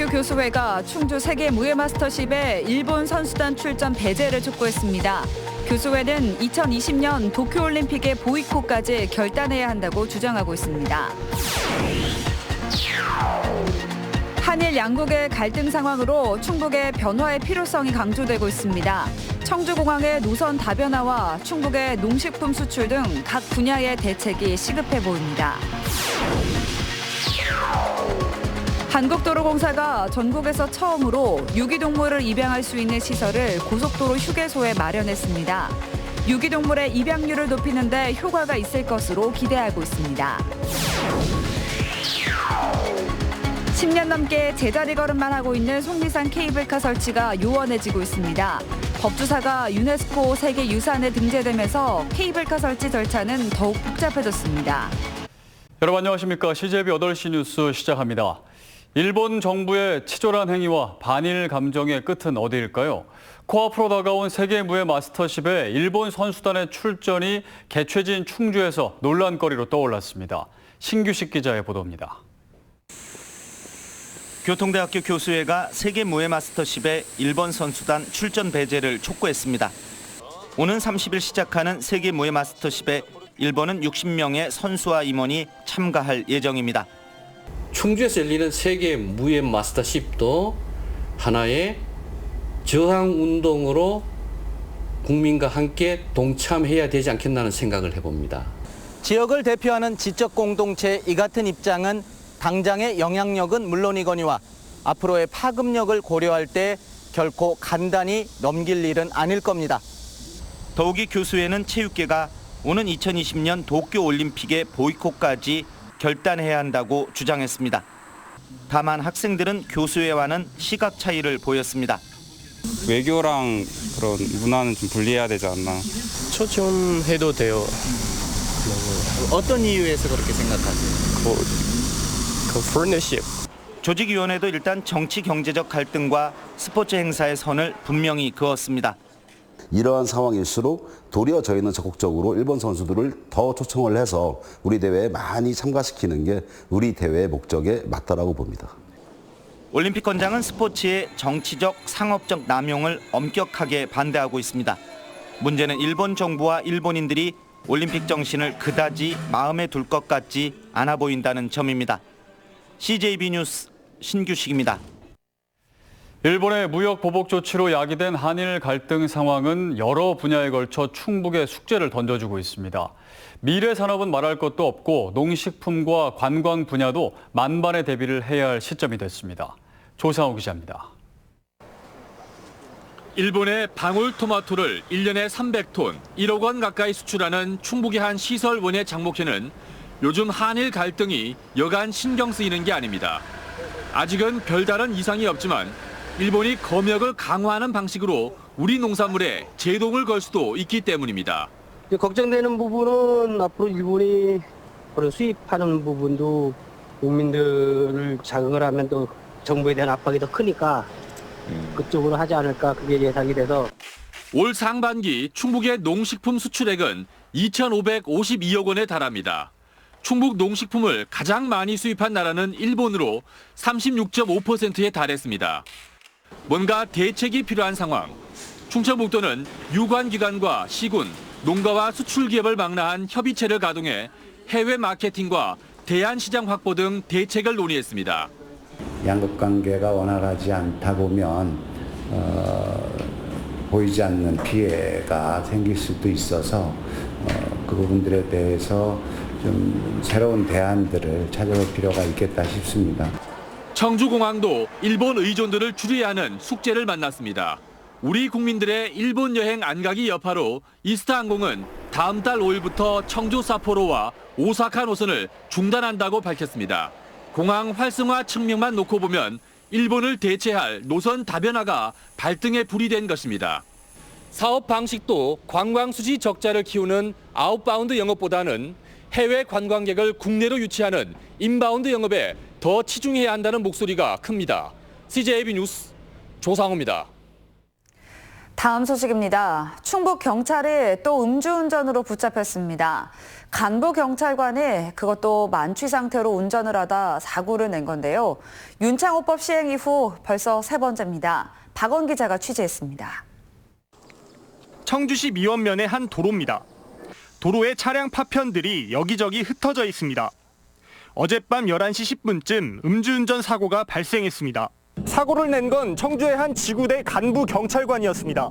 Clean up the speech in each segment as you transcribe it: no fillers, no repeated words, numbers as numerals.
교수회가 충주 세계 무예 마스터십에 일본 선수단 출전 배제를 촉구했습니다. 교수회는 2020년 도쿄올림픽의 보이콧까지 결단해야 한다고 주장하고 있습니다. 한일 양국의 갈등 상황으로 충북의 변화의 필요성이 강조되고 있습니다. 청주공항의 노선 다변화와 충북의 농식품 수출 등 각 분야의 대책이 시급해 보입니다. 한국도로공사가 전국에서 처음으로 유기동물을 입양할 수 있는 시설을 고속도로 휴게소에 마련했습니다. 유기동물의 입양률을 높이는 데 효과가 있을 것으로 기대하고 있습니다. 10년 넘게 제자리 걸음만 하고 있는 속리산 케이블카 설치가 요원해지고 있습니다. 법주사가 유네스코 세계유산에 등재되면서 케이블카 설치 절차는 더욱 복잡해졌습니다. 여러분 안녕하십니까. CJB 8시 뉴스 시작합니다. 일본 정부의 치졸한 행위와 반일 감정의 끝은 어디일까요? 코앞으로 다가온 세계 무예 마스터십에 일본 선수단의 출전이 개최지인 충주에서 논란거리로 떠올랐습니다. 신규식 기자의 보도입니다. 교통대학교 교수회가 세계 무예 마스터십에 일본 선수단 출전 배제를 촉구했습니다. 오는 30일 시작하는 세계 무예 마스터십에 일본은 60명의 선수와 임원이 참가할 예정입니다. 충주에서 열리는 세계 무예 마스터십도 하나의 저항 운동으로 국민과 함께 동참해야 되지 않겠나는 생각을 해봅니다. 지역을 대표하는 지적 공동체의 이 같은 입장은 당장의 영향력은 물론이거니와 앞으로의 파급력을 고려할 때 결코 간단히 넘길 일은 아닐 겁니다. 더욱이 교수회는 체육계가 오는 2020년 도쿄올림픽의 보이콧까지 결단해야 한다고 주장했습니다. 다만 학생들은 교수회와는 시각 차이를 보였습니다. 외교랑 그런 문화는 좀 분리해야 되지 않나. 초청해도 돼요. 어떤 이유에서 그렇게 생각하세요? partnership. 조직위원회도 일단 정치 경제적 갈등과 스포츠 행사의 선을 분명히 그었습니다. 이러한 상황일수록 도리어 저희는 적극적으로 일본 선수들을 더 초청을 해서 우리 대회에 많이 참가시키는 게 우리 대회의 목적에 맞다라고 봅니다. 올림픽 권장은 스포츠의 정치적, 상업적 남용을 엄격하게 반대하고 있습니다. 문제는 일본 정부와 일본인들이 올림픽 정신을 그다지 마음에 둘 것 같지 않아 보인다는 점입니다. CJB 뉴스 신규식입니다. 일본의 무역 보복 조치로 야기된 한일 갈등 상황은 여러 분야에 걸쳐 충북에 숙제를 던져주고 있습니다. 미래 산업은 말할 것도 없고 농식품과 관광 분야도 만반의 대비를 해야 할 시점이 됐습니다. 조상우 기자입니다. 일본의 방울토마토를 1년에 300톤, 1억 원 가까이 수출하는 충북의 한 시설원의 장목 씨는 요즘 한일 갈등이 여간 신경 쓰이는 게 아닙니다. 아직은 별다른 이상이 없지만 일본이 검역을 강화하는 방식으로 우리 농산물에 제동을 걸 수도 있기 때문입니다. 걱정되는 부분은 앞으로 일본이 수입하는 부분도 국민들을 자극을 하면 또 정부에 대한 압박이 더 크니까 그쪽으로 하지 않을까 그게 예상이 돼서. 올 상반기 충북의 농식품 수출액은 2,552억 원에 달합니다. 충북 농식품을 가장 많이 수입한 나라는 일본으로 36.5%에 달했습니다. 뭔가 대책이 필요한 상황. 충청북도는 유관기관과 시군, 농가와 수출기업을 망라한 협의체를 가동해 해외 마케팅과 대안시장 확보 등 대책을 논의했습니다. 양국 관계가 원활하지 않다 보면 보이지 않는 피해가 생길 수도 있어서 그 부분들에 대해서 좀 새로운 대안들을 찾아볼 필요가 있겠다 싶습니다. 청주공항도 일본 의존도를 줄여야 하는 숙제를 만났습니다. 우리 국민들의 일본 여행 안 가기 여파로 이스타항공은 다음 달 5일부터 청주 사포로와 오사카 노선을 중단한다고 밝혔습니다. 공항 활성화 측면만 놓고 보면 일본을 대체할 노선 다변화가 발등에 불이 된 것입니다. 사업 방식도 관광 수지 적자를 키우는 아웃바운드 영업보다는 해외 관광객을 국내로 유치하는 인바운드 영업에 더 치중해야 한다는 목소리가 큽니다. CJB 뉴스 조상우입니다. 다음 소식입니다. 충북 경찰이 또 음주운전으로 붙잡혔습니다. 간부 경찰관이 그것도 만취 상태로 운전을 하다 사고를 낸 건데요. 윤창호법 시행 이후 벌써 세 번째입니다. 박원 기자가 취재했습니다. 청주시 미원면의 한 도로입니다. 도로에 차량 파편들이 여기저기 흩어져 있습니다. 어젯밤 11시 10분쯤 음주운전 사고가 발생했습니다. 사고를 낸 건 청주의 한 지구대 간부 경찰관이었습니다.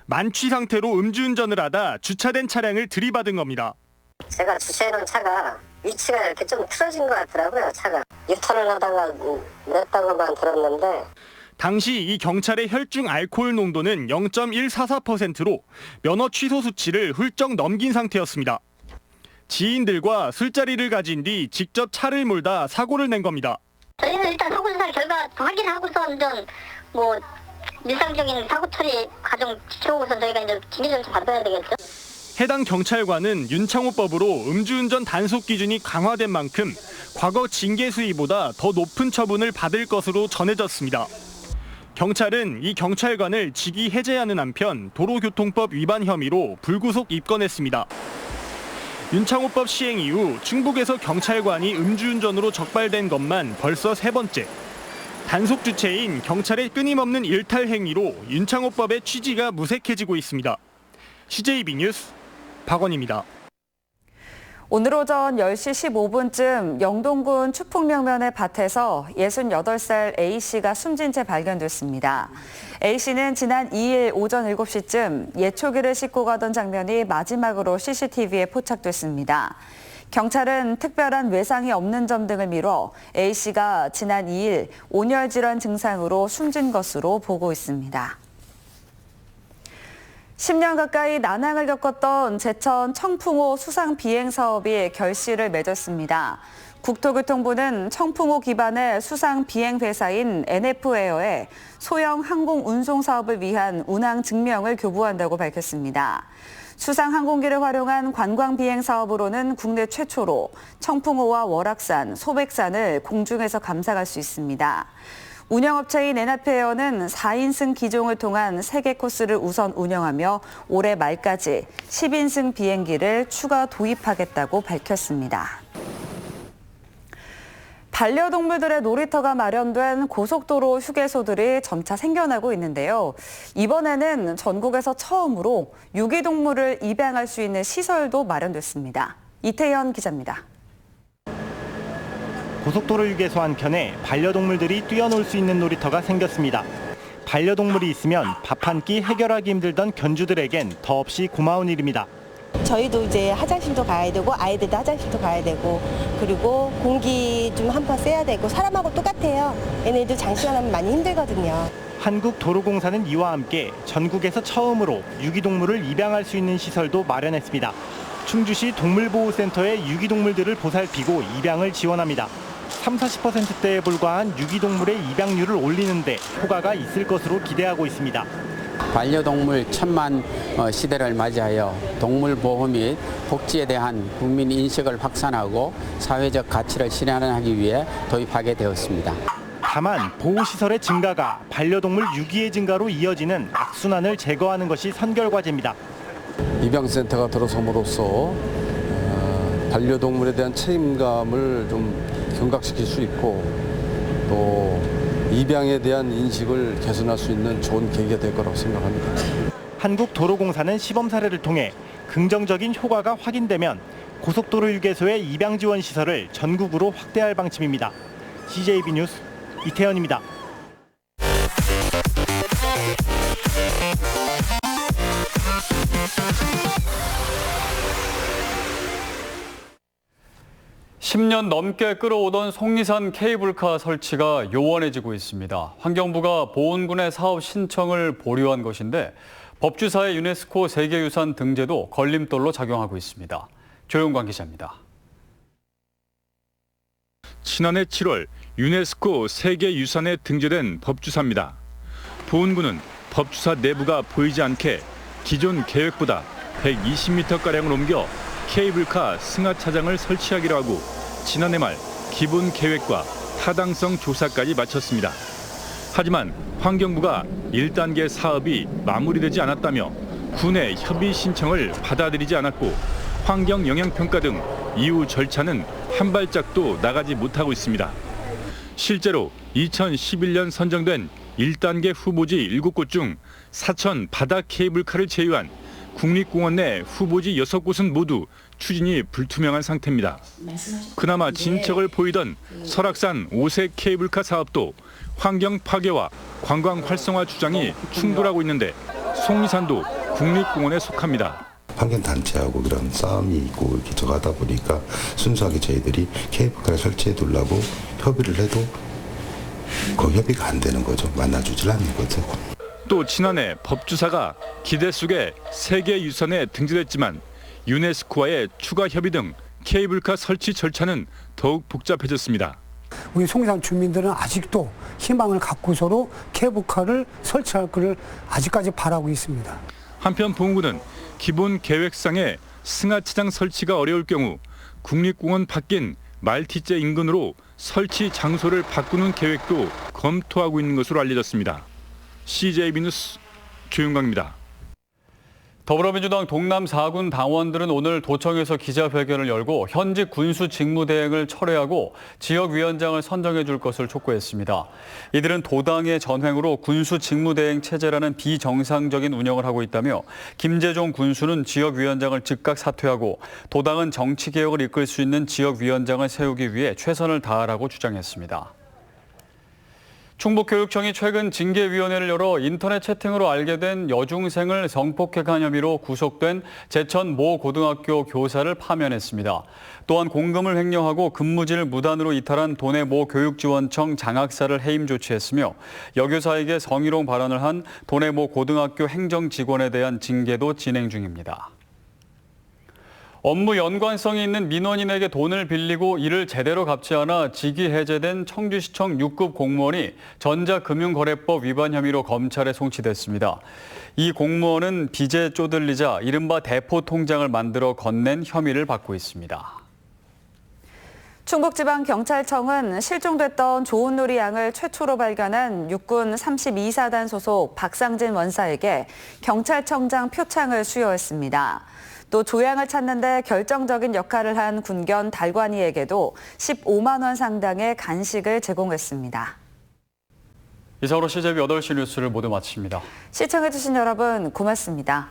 만취 상태로 음주운전을 하다 주차된 차량을 들이받은 겁니다. 제가 주차해놓은 차가 위치가 이렇게 좀 틀어진 것 같더라고요. 차가 유턴을 하다가 냈다고만 들었는데 당시 이 경찰의 혈중 알코올 농도는 0.144%로 면허 취소 수치를 훌쩍 넘긴 상태였습니다. 지인들과 술자리를 가진 뒤 직접 차를 몰다 사고를 낸 겁니다. 저희는 일단 사고조사 결과 확인하고선 좀 일상적인 사고 처리 과정 지켜보고서 저희가 이제 진위 좀 받아야 되겠죠. 해당 경찰관은 윤창호법으로 음주운전 단속 기준이 강화된 만큼 과거 징계 수위보다 더 높은 처분을 받을 것으로 전해졌습니다. 경찰은 이 경찰관을 직위 해제하는 한편 도로교통법 위반 혐의로 불구속 입건했습니다. 윤창호법 시행 이후 충북에서 경찰관이 음주운전으로 적발된 것만 벌써 세 번째. 단속 주체인 경찰의 끊임없는 일탈 행위로 윤창호법의 취지가 무색해지고 있습니다. CJB 뉴스 박원입니다. 오늘 오전 10시 15분쯤 영동군 추풍령면의 밭에서 68살 A씨가 숨진 채 발견됐습니다. A씨는 지난 2일 오전 7시쯤 예초기를 싣고 가던 장면이 마지막으로 CCTV에 포착됐습니다. 경찰은 특별한 외상이 없는 점 등을 미뤄 A씨가 지난 2일 온열 질환 증상으로 숨진 것으로 보고 있습니다. 10년 가까이 난항을 겪었던 제천 청풍호 수상 비행 사업이 결실을 맺었습니다. 국토교통부는 청풍호 기반의 수상 비행 회사인 NF에어에 소형 항공 운송 사업을 위한 운항 증명을 교부한다고 밝혔습니다. 수상 항공기를 활용한 관광 비행 사업으로는 국내 최초로 청풍호와 월악산, 소백산을 공중에서 감상할 수 있습니다. 운영업체인 NF에어는 4인승 기종을 통한 3개 코스를 우선 운영하며 올해 말까지 10인승 비행기를 추가 도입하겠다고 밝혔습니다. 반려동물들의 놀이터가 마련된 고속도로 휴게소들이 점차 생겨나고 있는데요. 이번에는 전국에서 처음으로 유기동물을 입양할 수 있는 시설도 마련됐습니다. 이태현 기자입니다. 고속도로 휴게소 한켠에 반려동물들이 뛰어놀 수 있는 놀이터가 생겼습니다. 반려동물이 있으면 밥 한 끼 해결하기 힘들던 견주들에겐 더없이 고마운 일입니다. 저희도 이제 화장실도 가야 되고 아이들도 화장실도 가야 되고 그리고 공기 좀 한번 쐬야 되고 사람하고 똑같아요. 얘네들 장시간 많이 힘들거든요. 한국도로공사는 이와 함께 전국에서 처음으로 유기동물을 입양할 수 있는 시설도 마련했습니다. 충주시 동물보호센터에 유기동물들을 보살피고 입양을 지원합니다. 30-40%대에 불과한 유기동물의 입양률을 올리는데 효과가 있을 것으로 기대하고 있습니다. 반려동물 천만 시대를 맞이하여 동물보호 및 복지에 대한 국민 인식을 확산하고 사회적 가치를 실현하기 위해 도입하게 되었습니다. 다만 보호시설의 증가가 반려동물 유기의 증가로 이어지는 악순환을 제거하는 것이 선결과제입니다. 입양센터가 들어섬으로써 반려동물에 대한 책임감을 좀 경각시킬 수 있고 또 입양에 대한 인식을 개선할 수 있는 좋은 계기가 될 거라고 생각합니다. 한국도로공사는 시범 사례를 통해 긍정적인 효과가 확인되면 고속도로 휴게소의 입양 지원 시설을 전국으로 확대할 방침입니다. CJB 뉴스 이태현입니다. (10년) 넘게 끌어오던 속리산 케이블카 설치가 요원해지고 있습니다. 환경부가 보훈군의 사업 신청을 보류한 것인데 법주사의 유네스코 세계유산 등재도 걸림돌로 작용하고 있습니다. 조용관 기자입니다. 지난해 7월 유네스코 세계유산에 등재된 법주사입니다. 보훈군은 법주사 내부가 보이지 않게 기존 계획보다 120m가량을 옮겨 케이블카 승하차장을 설치하기로 하고 지난해 말 기본 계획과 타당성 조사까지 마쳤습니다. 하지만 환경부가 1단계 사업이 마무리되지 않았다며 군의 협의 신청을 받아들이지 않았고 환경영향평가 등 이후 절차는 한 발짝도 나가지 못하고 있습니다. 실제로 2011년 선정된 1단계 후보지 7곳 중 사천 바다 케이블카를 제외한 국립공원 내 후보지 6곳은 모두 추진이 불투명한 상태입니다. 그나마 진척을 보이던 설악산 오색 케이블카 사업도 환경 파괴와 관광 활성화 주장이 충돌하고 있는데 속리산도 국립공원에 속합니다. 환경단체하고 그런 싸움이 있고 이렇게 저가다 보니까 순수하게 저희들이 케이블카를 설치해 두려고 협의를 해도 그 협의가 안 되는 거죠. 만나주질 않는 거죠. 또 지난해 법주사가 기대 속에 세계유산에 등재됐지만 유네스코와의 추가 협의 등 케이블카 설치 절차는 더욱 복잡해졌습니다. 우리 속리산 주민들은 아직도 희망을 갖고서도 케이블카를 설치할 것을 아직까지 바라고 있습니다. 한편 보훈구는 기본 계획상의 승하차장 설치가 어려울 경우 국립공원 밖인 말티제 인근으로 설치 장소를 바꾸는 계획도 검토하고 있는 것으로 알려졌습니다. CJB 뉴스 조윤광입니다. 더불어민주당 동남 4군 당원들은 오늘 도청에서 기자회견을 열고 현직 군수 직무대행을 철회하고 지역위원장을 선정해 줄 것을 촉구했습니다. 이들은 도당의 전횡으로 군수 직무대행 체제라는 비정상적인 운영을 하고 있다며 김재종 군수는 지역위원장을 즉각 사퇴하고 도당은 정치개혁을 이끌 수 있는 지역위원장을 세우기 위해 최선을 다하라고 주장했습니다. 충북교육청이 최근 징계위원회를 열어 인터넷 채팅으로 알게 된 여중생을 성폭행한 혐의로 구속된 제천 모 고등학교 교사를 파면했습니다. 또한 공금을 횡령하고 근무지를 무단으로 이탈한 도내 모 교육지원청 장학사를 해임 조치했으며 여교사에게 성희롱 발언을 한 도내 모 고등학교 행정직원에 대한 징계도 진행 중입니다. 업무 연관성이 있는 민원인에게 돈을 빌리고 이를 제대로 갚지 않아 직위 해제된 청주시청 6급 공무원이 전자금융거래법 위반 혐의로 검찰에 송치됐습니다. 이 공무원은 빚에 쪼들리자 이른바 대포통장을 만들어 건넨 혐의를 받고 있습니다. 충북지방경찰청은 실종됐던 조은누리 양을 최초로 발견한 육군 32사단 소속 박상진 원사에게 경찰청장 표창을 수여했습니다. 또 조양을 찾는 데 결정적인 역할을 한 군견 달관이에게도 15만 원 상당의 간식을 제공했습니다. 이상으로 CJB 8시 뉴스를 모두 마칩니다. 시청해주신 여러분 고맙습니다.